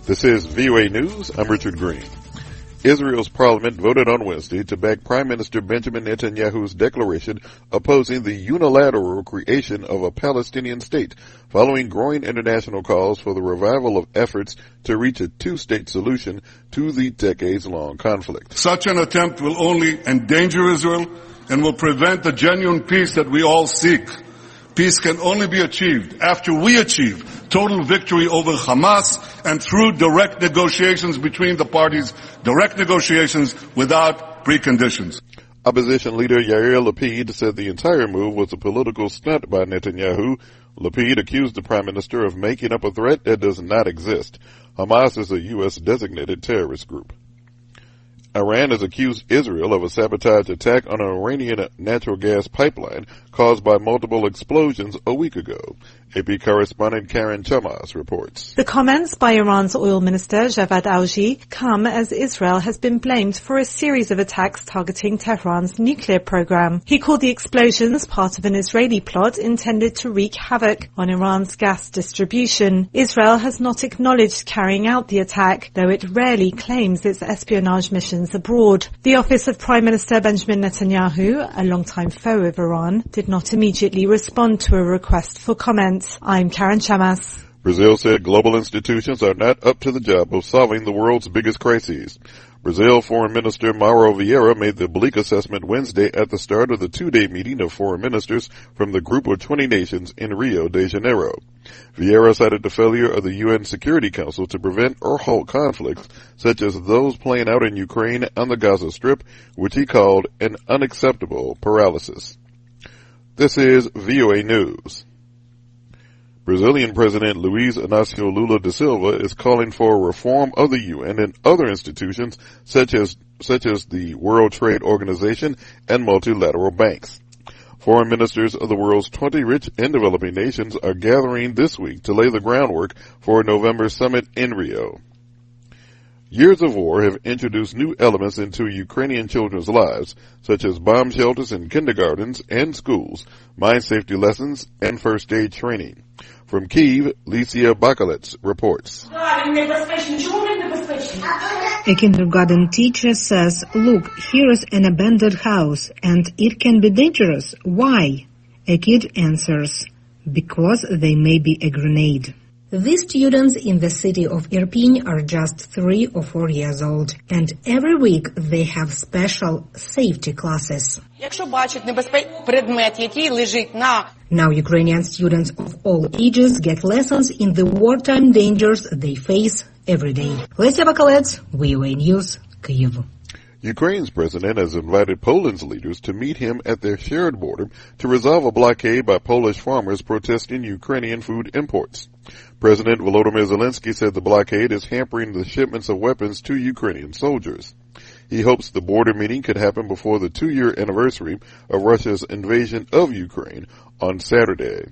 This is VOA News. I'm Richard Green. Israel's parliament voted on Wednesday to back Prime Minister Benjamin Netanyahu's declaration opposing the unilateral creation of a Palestinian state, following growing international calls for the revival of efforts to reach a two-state solution to the decades-long conflict. Such an attempt will only endanger Israel and will prevent the genuine peace that we all seek. Peace can only be achieved after we achieve total victory over Hamas and through direct negotiations between the parties, direct negotiations without preconditions. Opposition leader Yair Lapid said the entire move was a political stunt by Netanyahu. Lapid accused the prime minister of making up a threat that does not exist. Hamas is a U.S. designated terrorist group. Iran has accused Israel of a sabotage attack on an Iranian natural gas pipeline caused by multiple explosions a week ago. AP correspondent Karen Chamas reports. The comments by Iran's oil minister Javad Alji come as Israel has been blamed for a series of attacks targeting Tehran's nuclear program. He called the explosions part of an Israeli plot intended to wreak havoc on Iran's gas distribution. Israel has not acknowledged carrying out the attack, though it rarely claims its espionage missions abroad. The office of Prime Minister Benjamin Netanyahu, a longtime foe of Iran, did not immediately respond to a request for comment. I'm Karen Chamas. Brazil said global institutions are not up to the job of solving the world's biggest crises. Brazil Foreign Minister Mauro Vieira made the bleak assessment Wednesday at the start of the two-day meeting of foreign ministers from the Group of 20 Nations in Rio de Janeiro. Vieira cited the failure of the UN Security Council to prevent or halt conflicts such as those playing out in Ukraine and the Gaza Strip, which he called an unacceptable paralysis. This is VOA News. Brazilian President Luiz Inácio Lula da Silva is calling for a reform of the UN and other institutions such as the World Trade Organization and multilateral banks. Foreign ministers of the world's 20 rich and developing nations are gathering this week to lay the groundwork for a November summit in Rio. Years of war have introduced new elements into Ukrainian children's lives, such as bomb shelters in kindergartens and schools, mine safety lessons, and first aid training. From Kyiv, Licia Bakalets reports. A kindergarten teacher says, "Look, here is an abandoned house, and it can be dangerous. Why?" A kid answers, "Because they may be a grenade." These students in the city of Irpin are just 3 or 4 years old, and every week they have special safety classes. Now Ukrainian students of all ages get lessons in the wartime dangers they face every day. Lesia Bakalets, VOA News, Kyiv. Ukraine's president has invited Poland's leaders to meet him at their shared border to resolve a blockade by Polish farmers protesting Ukrainian food imports. President Volodymyr Zelensky said the blockade is hampering the shipments of weapons to Ukrainian soldiers. He hopes the border meeting could happen before the 2-year anniversary of Russia's invasion of Ukraine on Saturday.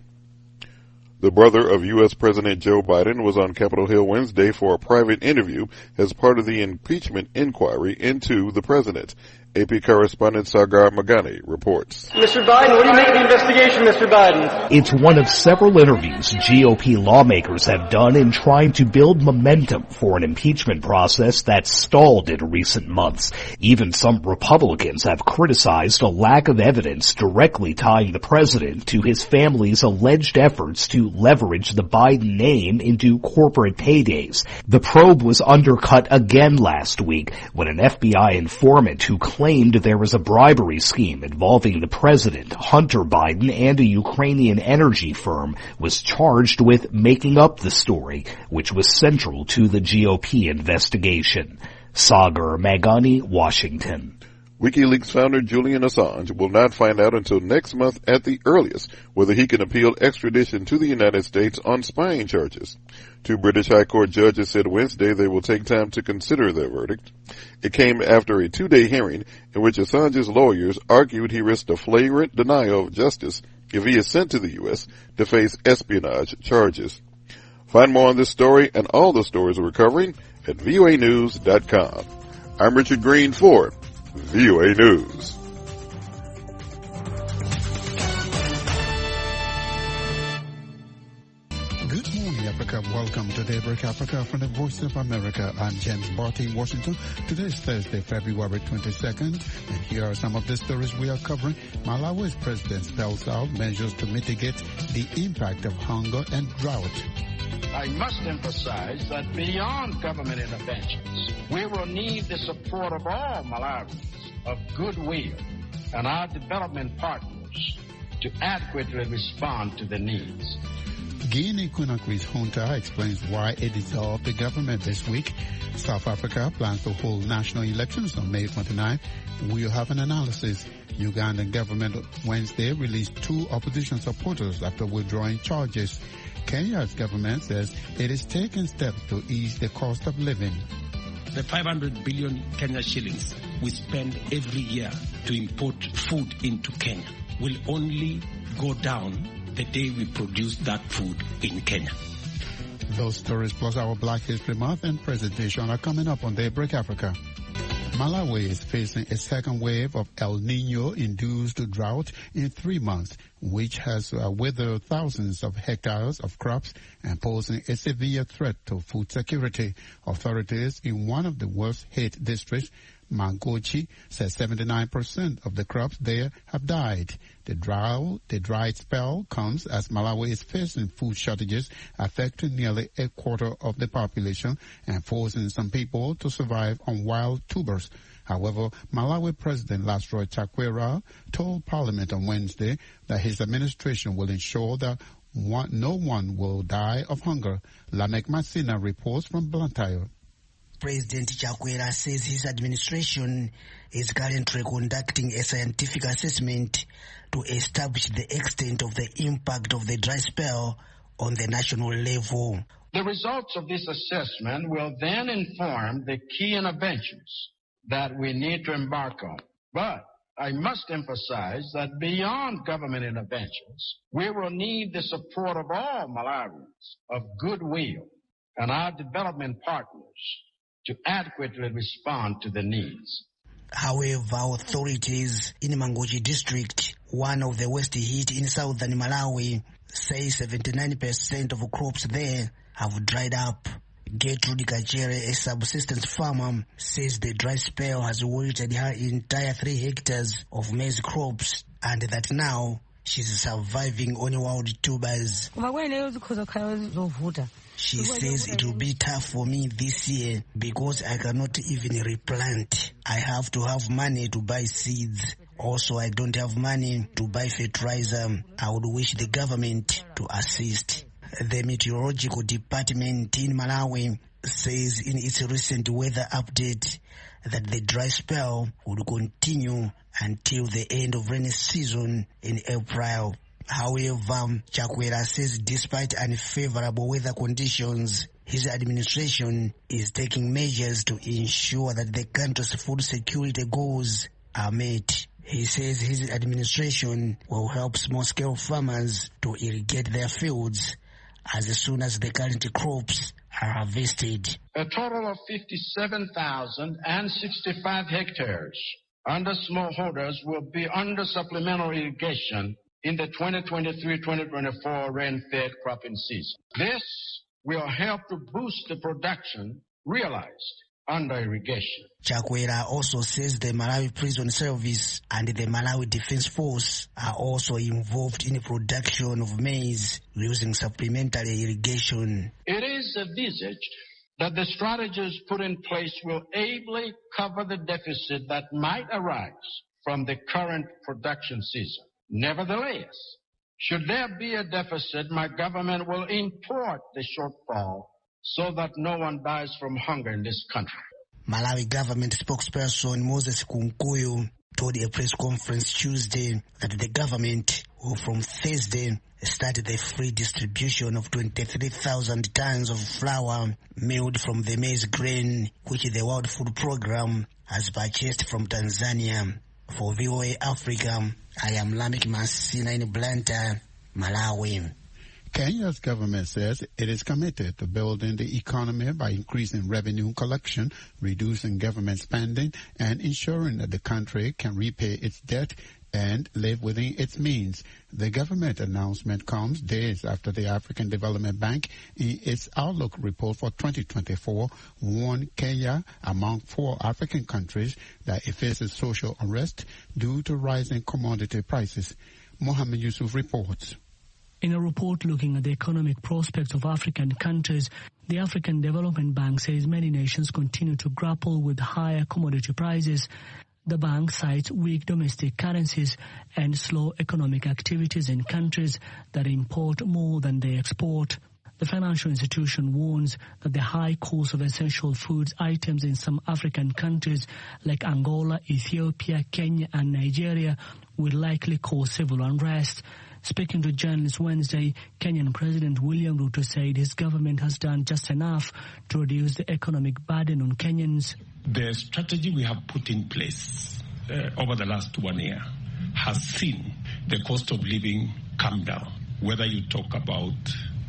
The brother of U.S. President Joe Biden was on Capitol Hill Wednesday for a private interview as part of the impeachment inquiry into the president. AP correspondent Sagar Magani reports. Mr. Biden, what do you make of the investigation, Mr. Biden? It's one of several interviews GOP lawmakers have done in trying to build momentum for an impeachment process that stalled in recent months. Even some Republicans have criticized a lack of evidence directly tying the president to his family's alleged efforts to leverage the Biden name into corporate paydays. The probe was undercut again last week when an FBI informant who claimed there was a bribery scheme involving the president, Hunter Biden, and a Ukrainian energy firm was charged with making up the story, which was central to the GOP investigation. Sagar Magani, Washington. WikiLeaks founder Julian Assange will not find out until next month at the earliest whether he can appeal extradition to the United States on spying charges. 2 British High Court judges said Wednesday they will take time to consider their verdict. It came after a 2-day hearing in which Assange's lawyers argued he risked a flagrant denial of justice if he is sent to the U.S. to face espionage charges. Find more on this story and all the stories we're covering at voanews.com. I'm Richard Green for VOA News. Good morning, Africa. Welcome Welcome to Daybreak Africa from the Voice of America. I'm James Barty in Washington. Today is Thursday, February 22nd, and here are some of the stories we are covering. Malawi's president spells out measures to mitigate the impact of hunger and drought. I must emphasize that beyond government interventions, we will need the support of all Malawians of goodwill and our development partners to adequately respond to the needs. Guinea-Conakry's junta explains why it dissolved the government this week. South Africa plans to hold national elections on May 29. We'll have an analysis. Ugandan government Wednesday released 2 opposition supporters after withdrawing charges. Kenya's government says it is taking steps to ease the cost of living. The 500 billion Kenya shillings we spend every year to import food into Kenya will only go down the day we produce that food in Kenya. Those stories plus our Black History Month and presentation are coming up on Daybreak Africa. Malawi is facing a second wave of El Nino-induced drought in 3 months, which has withered thousands of hectares of crops and posing a severe threat to food security. Authorities in one of the worst hit districts, Mangochi, says 79% of the crops there have died. The dry spell comes as Malawi is facing food shortages affecting nearly a quarter of the population and forcing some people to survive on wild tubers. However, Malawi President Lazarus Chakwera told Parliament on Wednesday that his administration will ensure that no one will die of hunger. Lamek Masina reports from Blantyre. President Chakwera says his administration is currently conducting a scientific assessment to establish the extent of the impact of the dry spell on the national level. The results of this assessment will then inform the key interventions that we need to embark on. But I must emphasize that beyond government interventions, we will need the support of all Malawians of goodwill and our development partners to adequately respond to the needs. However, authorities in Mangochi district, one of the worst hit in southern Malawi, say 79% of crops there have dried up. Gertrude Kachere, a subsistence farmer, says the dry spell has wilted her entire 3 hectares of maize crops and that now she's surviving on wild tubers. She says it will be tough for me this year because I cannot even replant. I have to have money to buy seeds. Also, I don't have money to buy fertilizer. I would wish the government to assist. The Meteorological Department in Malawi says in its recent weather update that the dry spell would continue until the end of rainy season in April. However, Chakwera says despite unfavorable weather conditions, his administration is taking measures to ensure that the country's food security goals are met. He says his administration will help small-scale farmers to irrigate their fields as soon as the current crops are harvested. A total of 57,065 hectares under smallholders will be under supplemental irrigation in the 2023-2024 rain-fed cropping season. This will help to boost the production realized under irrigation. Chakwera also says the Malawi Prison Service and the Malawi Defense Force are also involved in the production of maize using supplementary irrigation. It is envisaged that the strategies put in place will ably cover the deficit that might arise from the current production season. Nevertheless, should there be a deficit, my government will import the shortfall so that no one dies from hunger in this country. Malawi government spokesperson Moses Kunkuyu told a press conference Tuesday that the government will from Thursday start the free distribution of 23,000 tons of flour milled from the maize grain, which the World Food Programme has purchased from Tanzania. For VOA Africa, I am Lamek Masina in Blantyre, Malawi. Kenya's government says it is committed to building the economy by increasing revenue collection, reducing government spending, and ensuring that the country can repay its debt and live within its means. The government announcement comes days after the African Development Bank, in its Outlook report for 2024, warned Kenya, among 4 African countries, that it faces social unrest due to rising commodity prices. Mohammed Yusuf reports. In a report looking at the economic prospects of African countries, the African Development Bank says many nations continue to grapple with higher commodity prices. The bank cites weak domestic currencies and slow economic activities in countries that import more than they export. The financial institution warns that the high cost of essential foods items in some African countries like Angola, Ethiopia, Kenya and Nigeria will likely cause civil unrest. Speaking to journalists Wednesday, Kenyan President William Ruto said his government has done just enough to reduce the economic burden on Kenyans. The strategy we have put in place over the last 1 year has seen the cost of living come down. Whether you talk about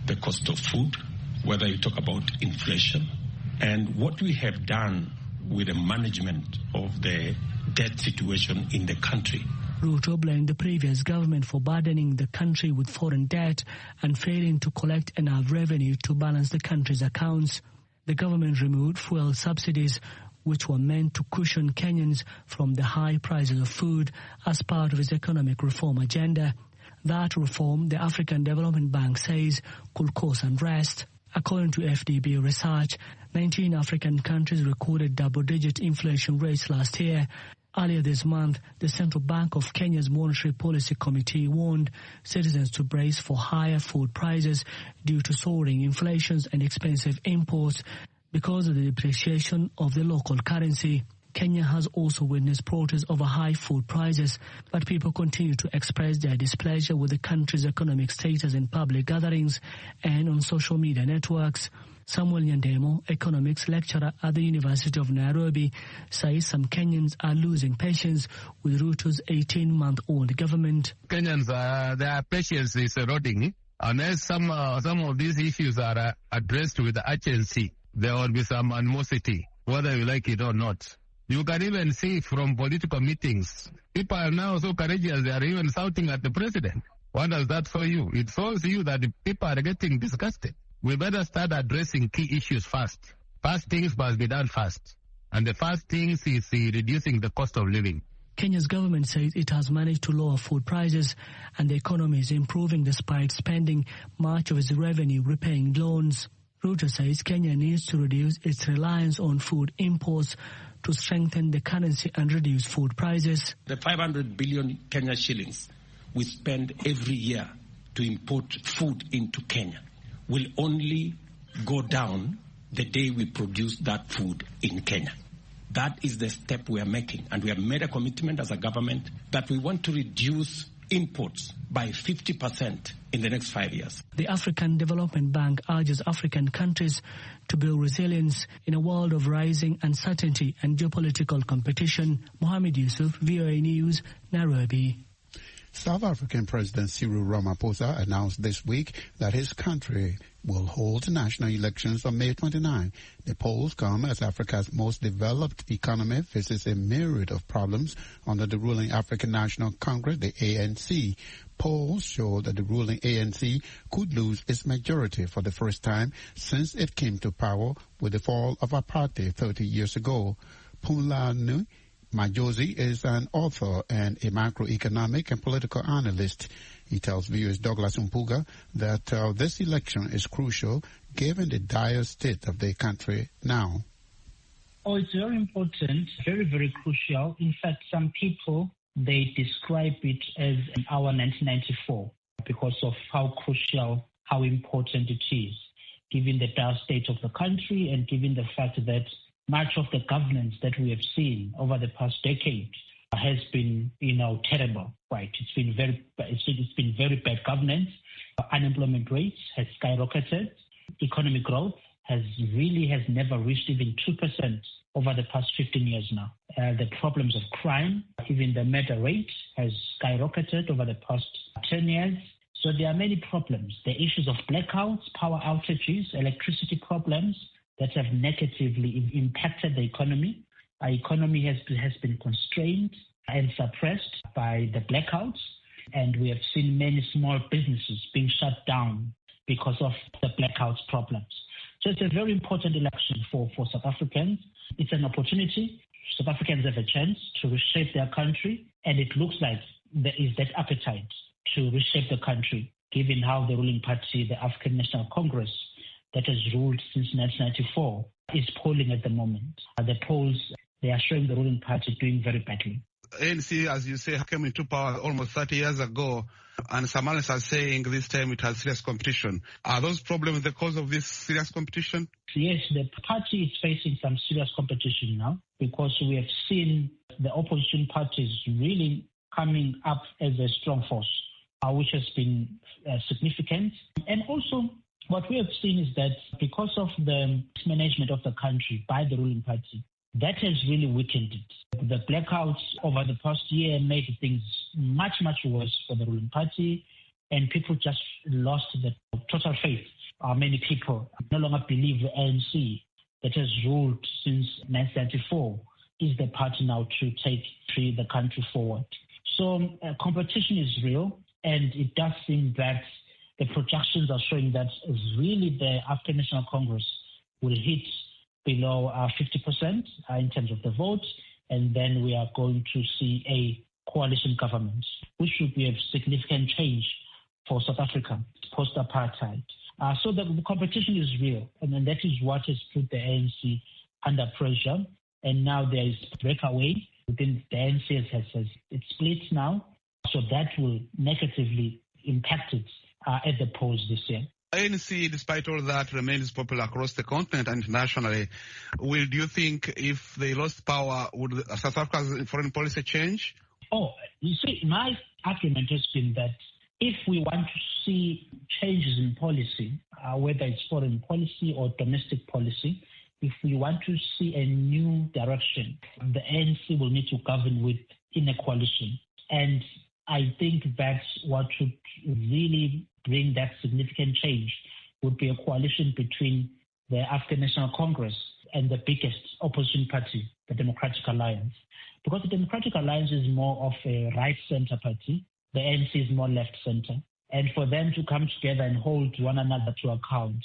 the cost of food, whether you talk about inflation, and what we have done with the management of the debt situation in the country. Ruto blamed the previous government for burdening the country with foreign debt and failing to collect enough revenue to balance the country's accounts. The government removed fuel subsidies, which were meant to cushion Kenyans from the high prices of food as part of its economic reform agenda. That reform, the African Development Bank says, could cause unrest. According to FDB research, 19 African countries recorded double-digit inflation rates last year. Earlier this month, the Central Bank of Kenya's Monetary Policy Committee warned citizens to brace for higher food prices due to soaring inflations and expensive imports because of the depreciation of the local currency. Kenya has also witnessed protests over high food prices, but people continue to express their displeasure with the country's economic status in public gatherings and on social media networks. Samuel Nyandemo, economics lecturer at the University of Nairobi, says some Kenyans are losing patience with Ruto's 18-month-old government. Kenyans, their patience is eroding. Unless some of these issues are addressed with urgency, there will be some animosity, whether you like it or not. You can even see from political meetings, people are now so courageous, they are even shouting at the president. What does that show you? It shows you that the people are getting disgusted. We better start addressing key issues first. First things must be done first. And the first things is reducing the cost of living. Kenya's government says it has managed to lower food prices and the economy is improving despite spending much of its revenue repaying loans. Ruto says Kenya needs to reduce its reliance on food imports to strengthen the currency and reduce food prices. The 500 billion Kenya shillings we spend every year to import food into Kenya will only go down the day we produce that food in Kenya. That is the step we are making, and we have made a commitment as a government that we want to reduce imports by 50% in the next 5 years. The African Development Bank urges African countries to build resilience in a world of rising uncertainty and geopolitical competition. Mohammed Yusuf, VOA News, Nairobi. South African President Cyril Ramaphosa announced this week that his country will hold national elections on May 29. The polls come as Africa's most developed economy faces a myriad of problems under the ruling African National Congress, the ANC. Polls show that the ruling ANC could lose its majority for the first time since it came to power with the fall of apartheid 30 years ago. Phumlani Majosi is an author and a macroeconomic and political analyst. He tells viewers Douglas Umpuga that this election is crucial given the dire state of the country now. Oh, it's very important, very, very crucial. In fact, some people, they describe it as our 1994 because of how crucial, how important it is, given the dire state of the country and given the fact that much of the governance that we have seen over the past decade has been, terrible, right? It's been very bad governance. Unemployment rates has skyrocketed. Economic growth has never reached even 2% over the past 15 years now. The problems of crime, even the murder rate has skyrocketed over the past 10 years. So there are many problems. The issues of blackouts, power outages, electricity problems, that have negatively impacted the economy. Our economy has been constrained. and suppressed by the blackouts. And we have seen many small businesses being shut down because of the blackouts problems. So it's a very important election for South Africans. It's an opportunity. South Africans have a chance to reshape their country, and it looks like there is that appetite to reshape the country, given how the ruling party, the African National Congress, that has ruled since 1994, is polling at the moment. The polls, they are showing the ruling party doing very badly. ANC, as you say, came into power almost 30 years ago, and some analysts are saying this time it has serious competition. Are those problems the cause of this serious competition? Yes, the party is facing some serious competition now because we have seen the opposition parties really coming up as a strong force, which has been significant. And also, what we have seen is that because of the mismanagement of the country by the ruling party, that has really weakened it. The blackouts over the past year made things much, much worse for the ruling party, and people just lost the total faith. Many people no longer believe the ANC that has ruled since 1994 is the party now to take the country forward. So competition is real, and it does seem that the projections are showing that really the African National Congress will hit below 50% in terms of the vote, and then we are going to see a coalition government, which would be a significant change for South Africa post-apartheid. So the competition is real, and then that is what has put the ANC under pressure. And now there is breakaway within the ANC. It splits now, so that will negatively impact it at the polls this year. ANC, despite all that, remains popular across the continent and internationally. Do you think if they lost power, would South Africa's foreign policy change? Oh, you see, my argument has been that if we want to see changes in policy, whether it's foreign policy or domestic policy, if we want to see a new direction, the ANC will need to govern within a coalition. And I think that what should really bring that significant change would be a coalition between the African National Congress and the biggest opposition party, the Democratic Alliance. Because the Democratic Alliance is more of a right-center party, the ANC is more left-center. And for them to come together and hold one another to account,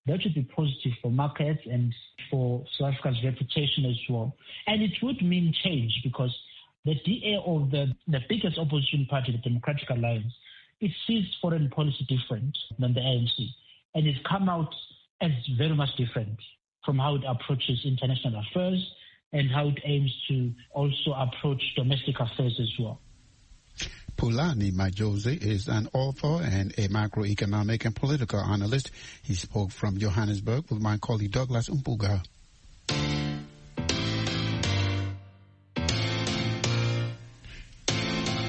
that would be positive for markets and for South Africa's reputation as well. And it would mean change because the DA of the biggest opposition party, the Democratic Alliance, it sees foreign policy different than the ANC. And it's come out as very much different from how it approaches international affairs and how it aims to also approach domestic affairs as well. Pulani Majosi is an author and a macroeconomic and political analyst. He spoke from Johannesburg with my colleague Douglas Umpuga.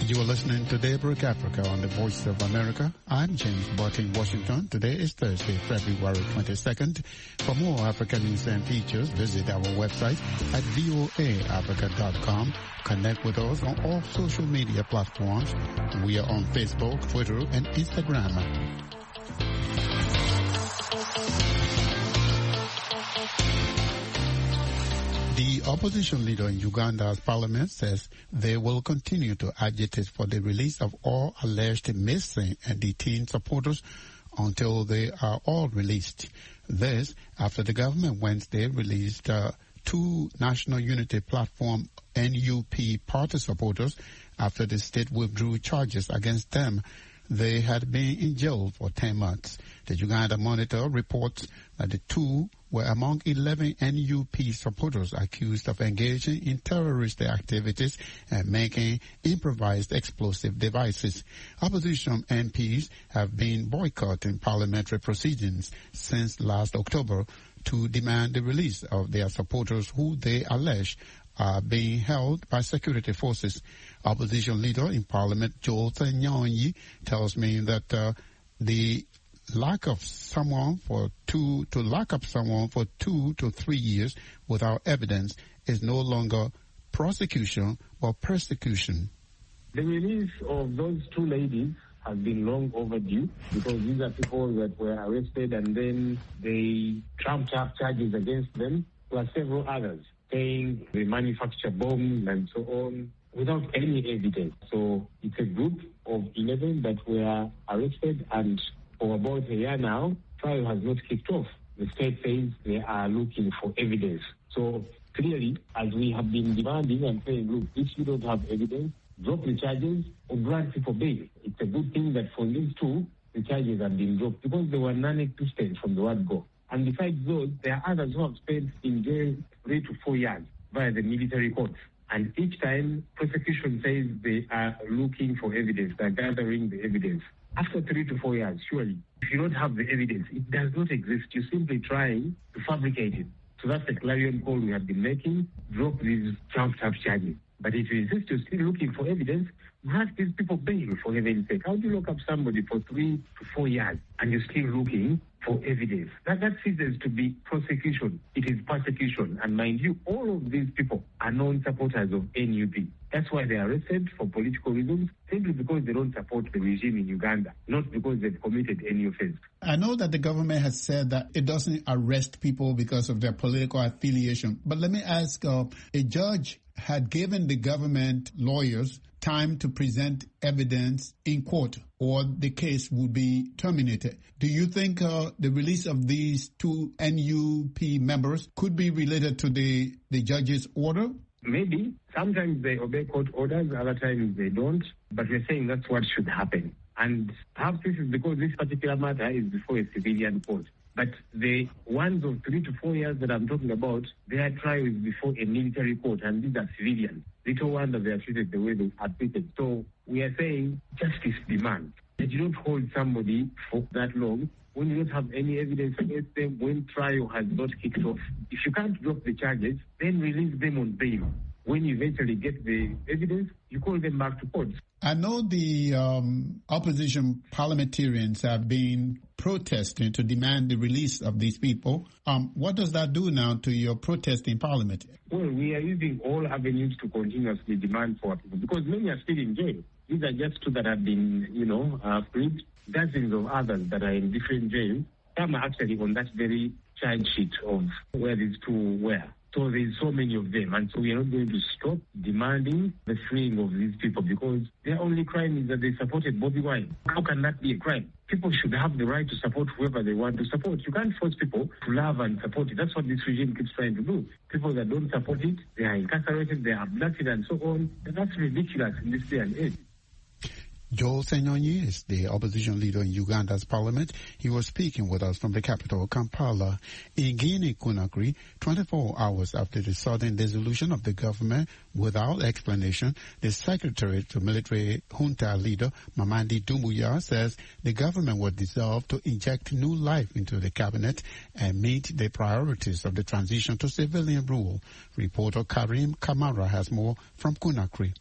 You are listening to Daybreak Africa on the Voice of America. I'm James Butt in Washington. Today is Thursday, February 22nd. For more African news and features, visit our website at voaafrica.com. Connect with us on all social media platforms. We are on Facebook, Twitter, and Instagram. The opposition leader in Uganda's parliament says they will continue to agitate for the release of all alleged missing and detained supporters until they are all released. This after the government Wednesday released two National Unity Platform NUP party supporters after the state withdrew charges against them. They had been in jail for 10 months. The Uganda Monitor reports that the two were among 11 NUP supporters accused of engaging in terrorist activities and making improvised explosive devices. Opposition MPs have been boycotting parliamentary proceedings since last October to demand the release of their supporters who they allege are being held by security forces. Opposition leader in Parliament Joel Nyonyi tells me that the lack of someone for 2 to 3 years without evidence is no longer prosecution but persecution. The release of those two ladies has been long overdue because these are people that were arrested and then they trumped up charges against them, plus several others, saying they manufacture bombs and so on. without any evidence. So it's a group of 11 that were arrested, and for about a year now, trial has not kicked off. The state says they are looking for evidence. So clearly, as we have been demanding and saying, look, if you don't have evidence, drop the charges or grant people bail. It's a good thing that for these two, the charges have been dropped because they were non-existent from the word go. And besides those, there are others who have spent in jail 3 to 4 years via the military courts. And each time, prosecution says they are looking for evidence, they're gathering the evidence. After 3 to 4 years, surely, if you don't have the evidence, it does not exist. You're simply trying to fabricate it. So that's the clarion call we have been making. Drop these trumped-up charges. But if you insist you're still looking for evidence, grant these people bail, for heaven's sake. How do you lock up somebody for 3 to 4 years and you're still looking for evidence? That ceases to be prosecution. It is persecution. And mind you, all of these people are known supporters of NUP. That's why they are arrested for political reasons, simply because they don't support the regime in Uganda, not because they've committed any offense. I know that the government has said that it doesn't arrest people because of their political affiliation. But let me ask, a judge had given the government lawyers time to present evidence in court, or the case would be terminated. Do you think the release of these two NUP members could be related to the judge's order? Maybe. Sometimes they obey court orders, other times they don't. But we're saying that's what should happen. And perhaps this is because this particular matter is before a civilian court. But the ones of 3 to 4 years that I'm talking about, their trial is before a military court, and these are civilians. Little wonder they are treated the way they are treated. So we are saying justice demands that you don't hold somebody for that long when you don't have any evidence against them, when trial has not kicked off. If you can't drop the charges, then release them on bail. When you eventually get the evidence, you call them back to court. I know the opposition parliamentarians have been protesting to demand the release of these people. What does that do now to your protest in parliament? Well, we are using all avenues to continuously demand for people because many are still in jail. These are just two that have been, freed. Dozens of others that are in different jails. Some are actually on that very charge sheet of where these two were. So there's so many of them, and so we are not going to stop demanding the freeing of these people because their only crime is that they supported Bobi Wine. How can that be a crime? People should have the right to support whoever they want to support. You can't force people to love and support it. That's what this regime keeps trying to do. People that don't support it, they are incarcerated, they are abducted, and so on. And that's ridiculous in this day and age. Joel Senyonyi is the opposition leader in Uganda's parliament. He was speaking with us from the capital, Kampala. In Guinea-Conakry, 24 hours after the sudden dissolution of the government without explanation, the secretary to military junta leader, Mamadi Doumbouya, says the government was dissolved to inject new life into the cabinet and meet the priorities of the transition to civilian rule. Reporter Karim Kamara has more from Conakry.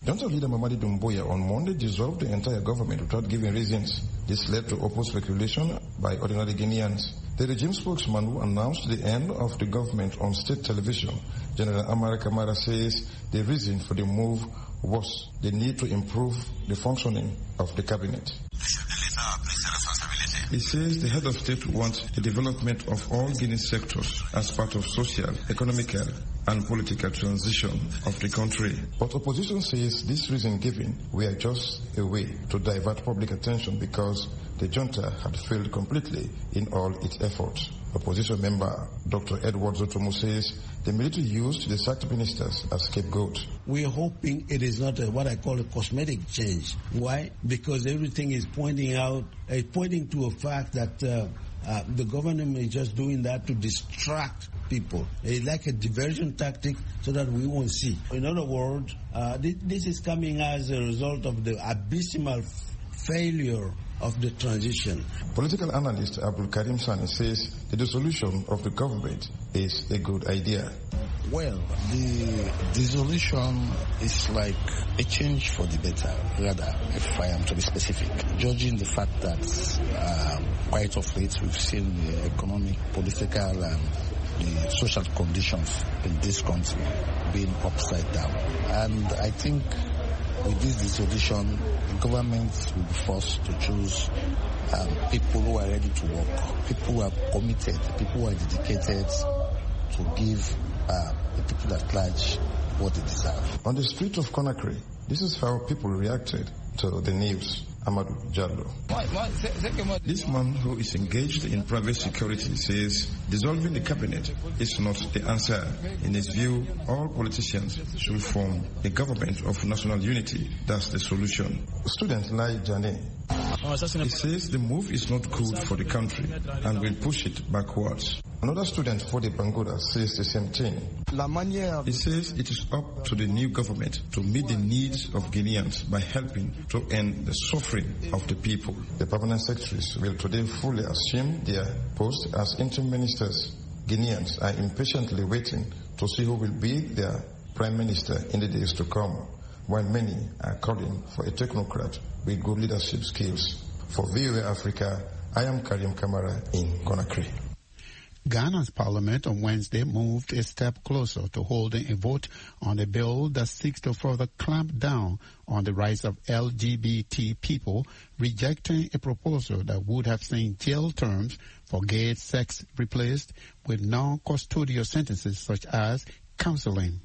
Junta leader Mamadi Doumbouya on Monday dissolved the entire government without giving reasons. This led to open speculation by ordinary Guineans. The regime spokesman who announced the end of the government on state television, General Amara Kamara, says the reason for the move was the need to improve the functioning of the cabinet. He says the head of state wants the development of all Guinea sectors as part of social, economical, and political transition of the country. But opposition says this reason given were just a way to divert public attention because the junta had failed completely in all its efforts. Opposition member Dr. Edward Zotomo says the military used the sacked ministers as scapegoats. We're hoping it is not what I call a cosmetic change. Why? Because everything is pointing to a fact that the government is just doing that to distract people. It's like a diversion tactic so that we won't see. In other words, this is coming as a result of the abysmal failure of the transition. Political analyst Abdul Karim Sani says the dissolution of the government is a good idea. Well, the dissolution is like a change for the better, rather, if I am to be specific. Judging the fact that quite of late we've seen the economic, political, and the social conditions in this country being upside down. And I think with this dissolution, the government will be forced to choose people who are ready to work, people who are committed, people who are dedicated to give the people at large what they deserve. On the street of Conakry, this is how people reacted to the news. Amadou Jallo. This man who is engaged in private security says dissolving the cabinet is not the answer. In his view, all politicians should form a government of national unity. That's the solution. Student Lai Jane, he says the move is not good for the country and will push it backwards. Another student for the Bangoda says the same thing. He says it is up to the new government to meet the needs of Guineans by helping to end the suffering of the people. The permanent secretaries will today fully assume their post as interim ministers. Guineans are impatiently waiting to see who will be their prime minister in the days to come, while many are calling for a technocrat with good leadership skills. For VOA Africa, I am Karim Kamara in Conakry. Ghana's parliament on Wednesday moved a step closer to holding a vote on a bill that seeks to further clamp down on the rights of LGBT people, rejecting a proposal that would have seen jail terms for gay sex replaced with non-custodial sentences such as counseling.